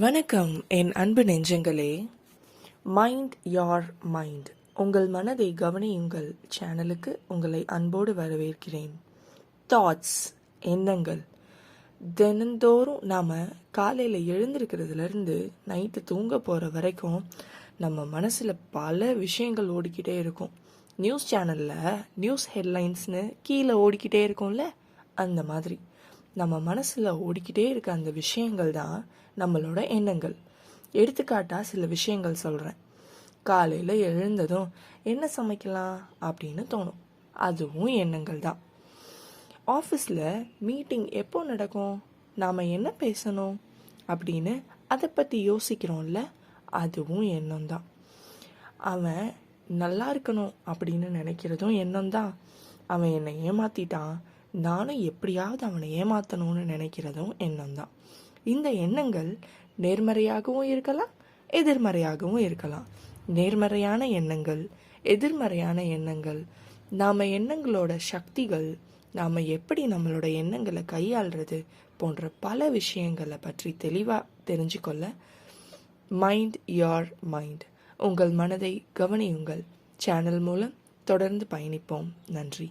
வணக்கம் என் அன்பு நெஞ்சங்களே. மைண்ட் யார் மைண்ட், உங்கள் மனதை கவனியுங்கள் சேனலுக்கு உங்களை அன்போடு வரவேற்கிறேன். தாட்ஸ், எண்ணங்கள். தினந்தோறும் நாம் காலையில் எழுந்திருக்கிறதுலேருந்து நைட்டு தூங்க போகிற வரைக்கும் நம்ம மனசில் பல விஷயங்கள் ஓடிக்கிட்டே இருக்கும். நியூஸ் சேனலில் நியூஸ் ஹெட்லைன்ஸ்னு கீழே ஓடிக்கிட்டே இருக்கும்ல, அந்த மாதிரி நம்ம மனசில் ஓடிக்கிட்டே இருக்க அந்த விஷயங்கள் தான் நம்மளோட எண்ணங்கள். எடுத்துக்காட்டாக சில விஷயங்கள் சொல்கிறேன். காலையில் எழுந்ததும் என்ன சமைக்கலாம் அப்படின்னு தோணும், அதுவும் எண்ணங்கள் தான். ஆஃபீஸில் மீட்டிங் எப்போ நடக்கும், நாம் என்ன பேசணும் அப்படின்னு அதை பற்றி யோசிக்கிறோம்ல, அதுவும் எண்ணம் தான். அவன் நல்லா இருக்கணும் அப்படின்னு நினைக்கிறதும் எண்ணம் தான். அவன் என்னை ஏமாற்றிட்டான், நானும் எப்படியாவது அவனை ஏமாற்றணும்னு நினைக்கிறதும் எண்ணம் தான். இந்த எண்ணங்கள் நேர்மறையாகவும் இருக்கலாம், எதிர்மறையாகவும் இருக்கலாம். நேர்மறையான எண்ணங்கள், எதிர்மறையான எண்ணங்கள், நாம் எண்ணங்களோட சக்திகள், நாம் எப்படி நம்மளோட எண்ணங்களை கையாளுறது போன்ற பல விஷயங்களை பற்றி தெளிவாக தெரிஞ்சுக்கொள்ள மைண்ட் யார் மைண்ட், உங்கள் மனதை கவனியுங்கள் சேனல் மூலம் தொடர்ந்து பயணிப்போம். நன்றி.